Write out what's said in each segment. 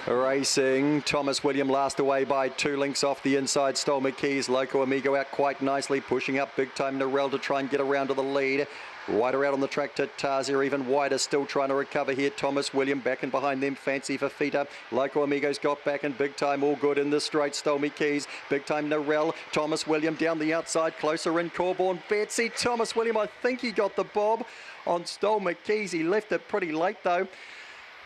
Racing, Thomas William last away by 2 lengths off the inside. Stole McKee's Loco Amigo out quite nicely, pushing up Big Time Norell to try and get around to the lead. Wider out on the track to Tarzia, even wider, still trying to recover here. Thomas William back and behind them, Fancy for Fita. Loco Amigo's got back and Big Time all good in the straight. Stole Me Keys, Big Time Norell, Thomas William down the outside, closer in Corborn Betsy. Thomas William, I think he got the bob on Stole Me Keys. He left it pretty late though.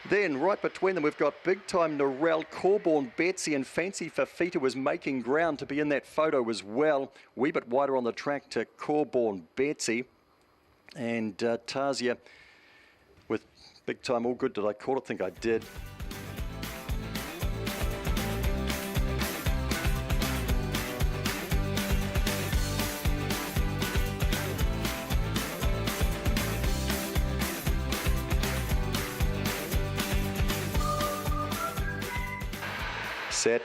Then right between them we've got Big Time Norell, Corborn Betsy and Fancy for Fita was making ground to be in that photo as well. Wee bit wider on the track to Corborn Betsy. And Tarzia with Big Time all good. Did I call it? I think I did. Set.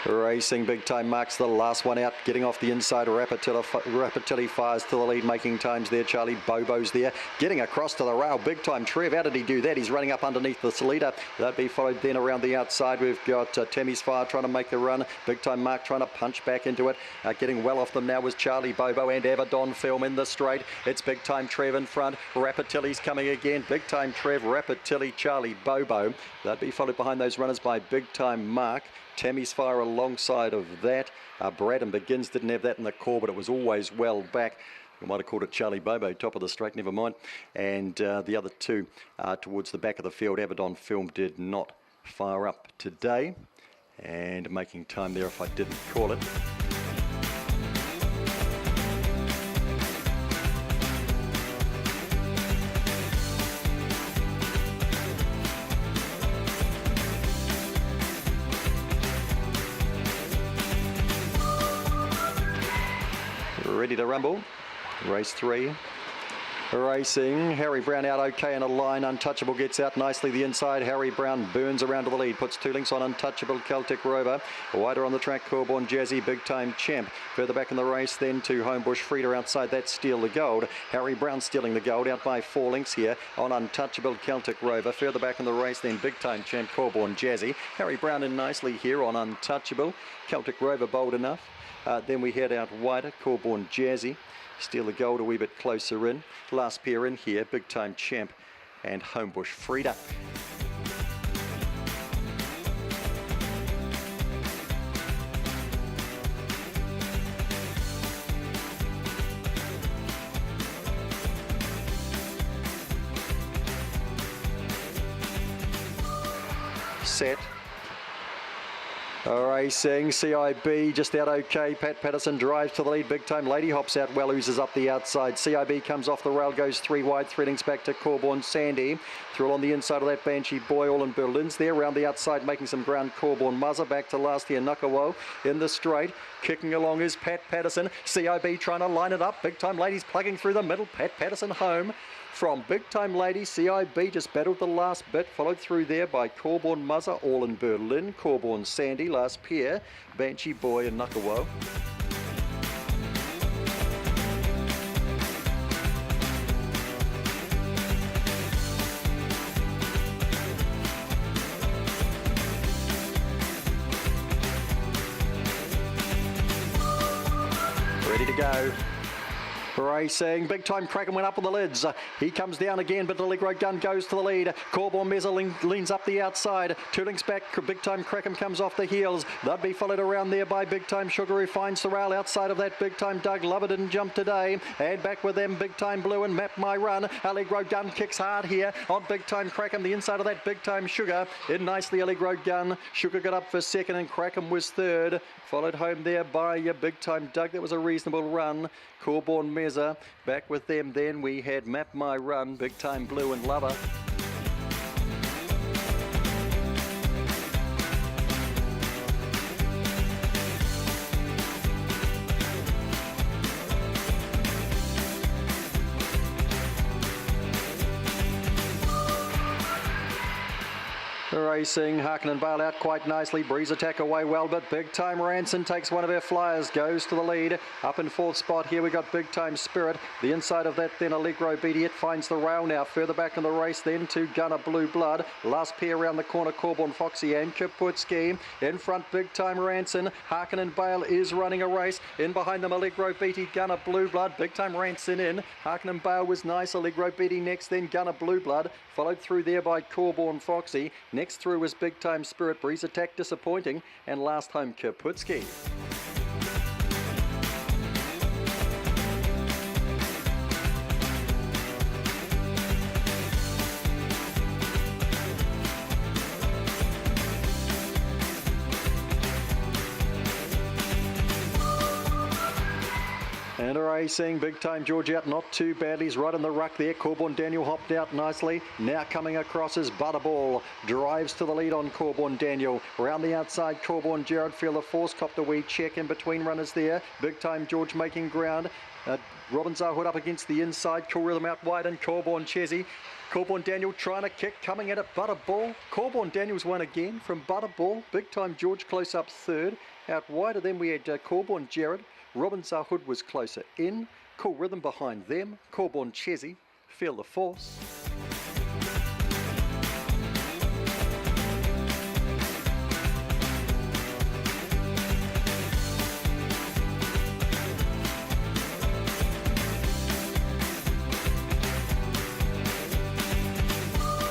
Racing, Big Time marks the last one out, getting off the inside. Rapatelli fires to the lead, making times there. Charlie Bobo's there, getting across to the rail. Big Time Trev, how did he do that? He's running up underneath the leader. That'd be followed then around the outside. We've got Tammy's Fire trying to make the run. Big Time Mark trying to punch back into it. Getting well off them now was Charlie Bobo and Avedon Film in the straight. It's Big Time Trev in front. Rapatelli's coming again. Big Time Trev, Rapatelli, Charlie Bobo. That'd be followed behind those runners by Big Time Mark. Tammy's Fire alongside of that. Braddon Begins didn't have that in the core, but it was always well back. We might have called it Charlie Bobo, top of the straight, never mind. And the other two towards the back of the field. Avedon Film did not fire up today. And making time there if I didn't call it. Ready to rumble. Race 3. Racing, Harry Brown out okay in a line. Untouchable gets out nicely the inside. Harry Brown burns around to the lead, puts 2 lengths on Untouchable, Celtic Rover. Wider on the track, Corborn Jazzy, Big Time Champ. Further back in the race then to Homebush Frida outside that, Steal the Gold. Harry Brown stealing the gold out by 4 lengths here on Untouchable, Celtic Rover. Further back in the race then Big Time Champ, Corborn Jazzy. Harry Brown in nicely here on Untouchable, Celtic Rover bold enough. Then we head out wider, Corborn Jazzy. Steal the Gold a wee bit closer in. Last pair in here, Big Time Champ and Homebush Frida. Set. Racing, CIB just out okay. Pat Patterson drives to the lead. Big Time Lady hops out well, oozes up the outside. CIB comes off the rail, goes 3 wide, 3 lengths back to Corborn Sandy. Through on the inside of that Banshee Boy, all in Berlin's there. Round the outside, making some ground, Corborn Muzzer. Back to last here, Nukawo in the straight. Kicking along is Pat Patterson. CIB trying to line it up. Big Time Lady's plugging through the middle. Pat Patterson home. From Big Time Lady, CIB just battled the last bit, followed through there by Corborn Muzzer, all in Berlin. Corborn Sandy, last pair, Banshee Boy and Nukawo. Ready to go. Racing, Big Time Kraken went up on the lids. He comes down again, but the Allegro Gun goes to the lead. Corborn Mezza leans up the outside. 2 lengths back, Big Time Kraken comes off the heels. They'll be followed around there by Big Time Sugar, who finds the rail outside of that. Big Time Doug Lover didn't jump today. And back with them, Big Time Blue and Map My Run. Allegro Gun kicks hard here on Big Time Kraken. The inside of that, Big Time Sugar. In nicely, Allegro Gun. Sugar got up for second and Kraken was third. Followed home there by Big Time Doug. That was a reasonable run. Corborn Mezza. Back with them then we had Map My Run, Big Time Blue and Lover. Racing, Harkin and Bale out quite nicely. Breeze Attack away well, but Big Time Ranson takes one of our flyers, goes to the lead. Up in fourth spot here we got Big Time Spirit. The inside of that then Allegro Beaty. It finds the rail now. Further back in the race then to Gunner Blue Blood. Last pair around the corner, Corborn Foxy and Kaputski. In front, Big Time Ranson. Harkin and Bale is running a race. In behind them, Allegro Beaty, Gunner Blue Blood. Big Time Ranson in. Harkin and Bale was nice. Allegro Beaty next, then Gunner Blue Blood. Followed through there by Corborn Foxy. Next through was Big Time Spirit. Breeze Attack disappointing. And last home, Kaputski. And racing, Big Time George out not too badly. He's right in the ruck there. Corborn Daniel hopped out nicely. Now coming across is Butterball. Drives to the lead on Corborn Daniel. Around the outside, Corborn Jared. Feel the force, copped a wee check in between runners there. Big Time George making ground. Robin Zahud up against the inside. Cool Rhythm out wide and Corborn Chezzy. Corborn Daniel trying to kick, coming at it, Butterball. Corborn Daniel's won again from Butterball. Big Time George close up third. Out wider then we had Corborn Jared. Robin Zahud was closer in. Cool Rhythm behind them. Corborn Chezzy. Feel the force.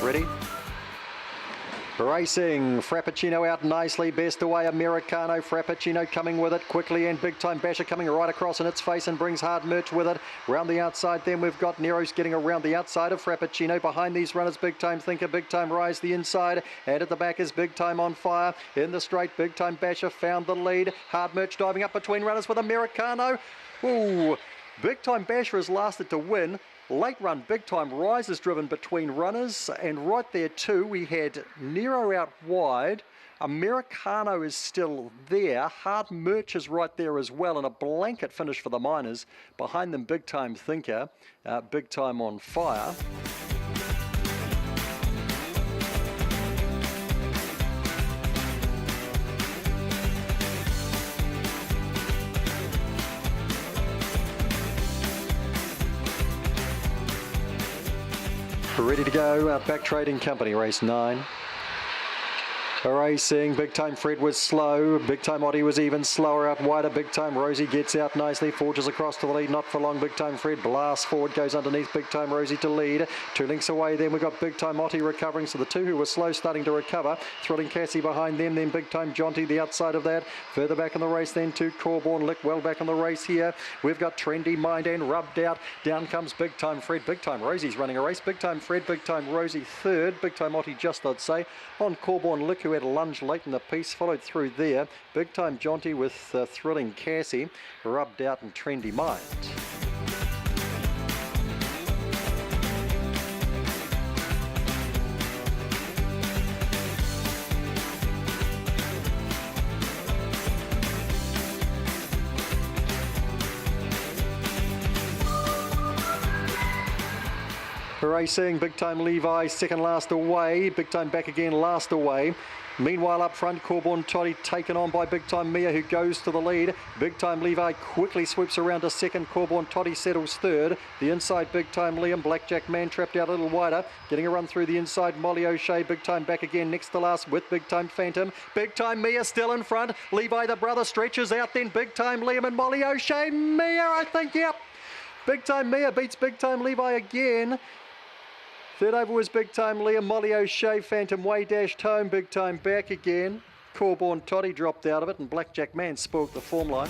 Ready? Racing, Frappuccino out nicely, best away Americano, Frappuccino coming with it quickly and Big Time Basher coming right across in its face and brings Hard Merch with it. Round the outside then we've got Nero's getting around the outside of Frappuccino. Behind these runners, Big Time Thinker, Big Time Rise the inside, and at the back is Big Time On Fire. In the straight, Big Time Basher found the lead. Hard Merch diving up between runners with Americano. Ooh, Big Time Basher has lasted to win. Late run Big Time Rise is driven between runners, and right there too we had Nero out wide. Americano is still there. Hard Merch is right there as well, and a blanket finish for the Miners. Behind them, Big Time Thinker, Big Time On Fire. Ready to go, Back Trading Company, race 9. Racing, Big Time Fred was slow, Big Time Oddie was even slower out wider, Big Time Rosie gets out nicely, forges across to the lead, not for long, Big Time Fred blasts forward, goes underneath Big Time Rosie to lead, 2 lengths away then we've got Big Time Oddie recovering, so the two who were slow starting to recover, Thrilling Cassie behind them, then Big Time Jonty the outside of that, further back in the race then to Corborn Lick, well back in the race here, we've got Trendy Mind and Rubbed Out, down comes Big Time Fred, Big Time Rosie's running a race, Big Time Fred, Big Time Rosie third, Big Time Oddie just I'd say, on Corborn Lick who had a lunge late in the piece, followed through there. Big Time Jonty with Thrilling Cassie, Rubbed Out and Trendy Mind. Racing, Big Time Levi second last away, Big Time back again last away. Meanwhile up front, Corborn Toddy taken on by Big Time Mia who goes to the lead. Big Time Levi quickly sweeps around to second, Corborn Toddy settles third. The inside Big Time Liam, Blackjack Man trapped out a little wider. Getting a run through the inside, Molly O'Shea, Big Time back again next to last with Big Time Phantom. Big Time Mia still in front, Levi the brother stretches out, then Big Time Liam and Molly O'Shea. Mia I think, yep. Big Time Mia beats Big Time Levi again. Third over was Big Time Liam, Molly O'Shea, Phantom way dashed home, Big Time back again. Corborn Toddy dropped out of it and Blackjack Man spoiled the form line.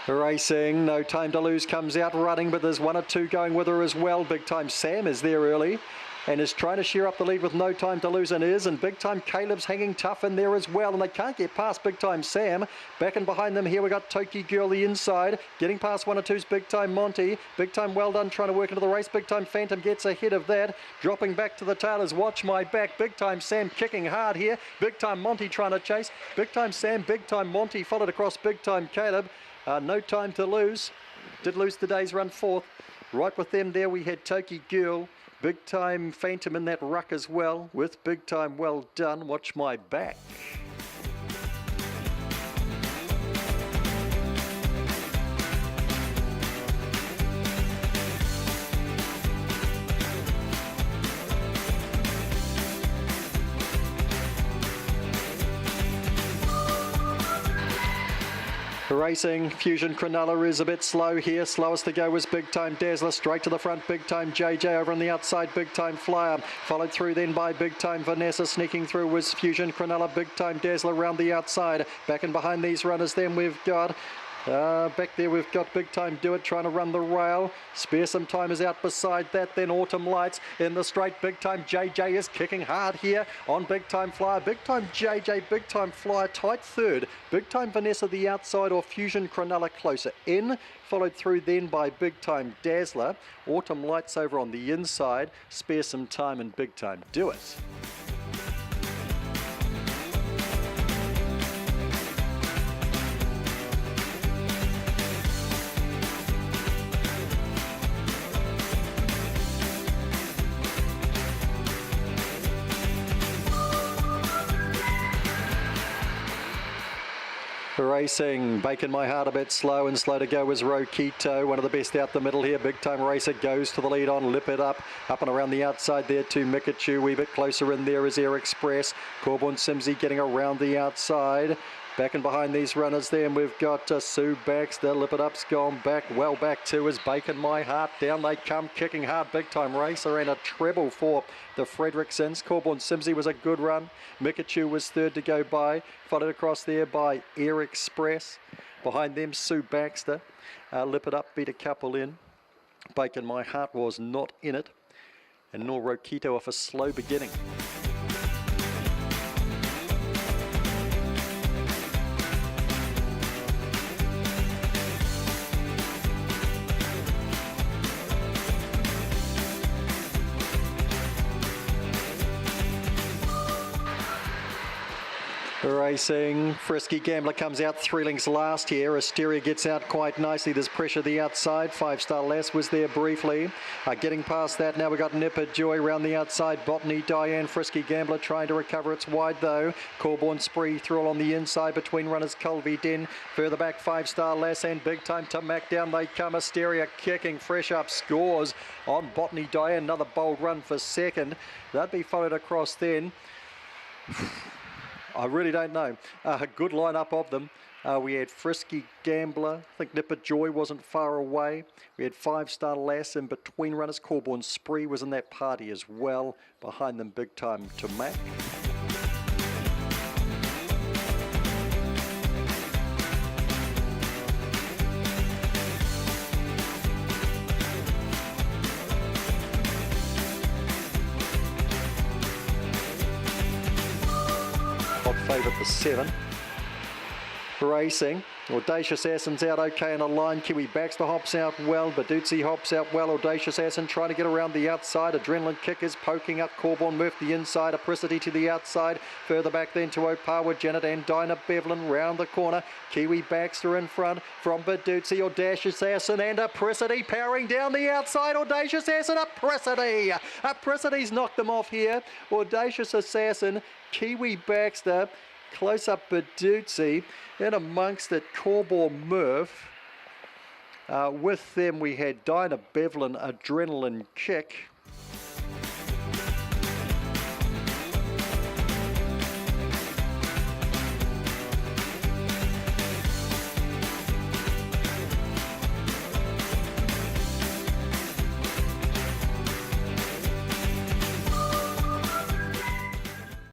Racing, No Time to Lose comes out running, but there's 1 or 2 going with her as well. Big Time Sam is there early. and is trying to shear up the lead with no time to lose, and is, and Big Time Caleb's hanging tough in there as well, and they can't get past Big Time Sam. Back and behind them here we got Toki Girl the inside, getting past 1 or 2's Big Time Monty. Big Time Well Done trying to work into the race. Big Time Phantom gets ahead of that, dropping back to the tail is Watch My Back. Big Time Sam kicking hard here, Big Time Monty trying to chase. Big Time Sam, Big Time Monty followed across Big Time Caleb. No time to lose. Did lose today's run fourth. Right with them there we had Toki Girl, Big Time Phantom in that ruck as well, with Big Time Well Done, Watch My Back. Racing, Fusion Cronulla is a bit slow here. Slowest to go was Big Time Dazzler. Straight to the front, Big Time JJ. Over on the outside, Big Time Flyer. Followed through then by Big Time Vanessa. Sneaking through was Fusion Cronulla. Big Time Dazzler around the outside. Back and behind these runners then we've got... back there we've got Big Time Do It trying to run the rail. Spare Some Time is out beside that. Then Autumn Lights in the straight. Big Time JJ is kicking hard here on Big Time Flyer. Big Time JJ, Big Time Flyer tight third. Big Time Vanessa the outside, or Fusion Cronulla closer in. Followed through then by Big Time Dazzler. Autumn Lights over on the inside. Spare Some Time and Big Time Do It. Racing, Bacon My Heart a bit slow, and slow to go was Rokito, one of the best out the middle here. Big Time Racer goes to the lead on Lip It Up and around the outside there to Mikachu. Wee bit closer in there is Air Express. Corborn Simsy getting around the outside. Back and behind these runners there, and we've got Sue Baxter. Lip It Up's gone back. Well back too is Bacon My Heart. Down they come, kicking hard. Big Time Racer, and a treble for the Fredericksons. Corborn Simsy was a good run. Mikachu was third to go by. Followed across there by Air Express. Behind them, Sue Baxter. Lip It Up beat a couple in. Bacon My Heart was not in it. And nor Rokito off a slow beginning. Racing, Frisky Gambler comes out 3 lengths last here. Asteria gets out quite nicely. There's pressure the outside. 5-Star Lass was there briefly. Getting past that now, we've got Nipper Joy around the outside. Botany Diane, Frisky Gambler trying to recover. It's wide though. Corborn Spree through on the inside between runners Colby Den. Further back, 5-Star Lass and Big Time Tamak. Down they come. Asteria kicking fresh up scores on Botany Diane. Another bold run for second. That'd be followed across then. I really don't know. A good lineup of them. We had Frisky Gambler. I think Nipper Joy wasn't far away. We had 5-Star Lass in between runners. Corborn Spree was in that party as well. Behind them, Big Time Tamak. Favourite the 7. Racing, Audacious Assassin's out okay in a line. Kiwi Baxter hops out well. Badutsi hops out well. Audacious Assassin trying to get around the outside. Adrenaline Kick is poking up. Corborn Murph the inside. Apricity to the outside. Further back then to Opawa Janet and Dinah Bevelin round the corner. Kiwi Baxter in front from Badutsi. Audacious Assassin and Apricity powering down the outside. Audacious Assassin, Apricity. Apricity's knocked them off here. Audacious Assassin, Kiwi Baxter. Close up Badutsi, in amongst it Corborn Murph. With them we had Dinah Bevelin, Adrenaline Kick.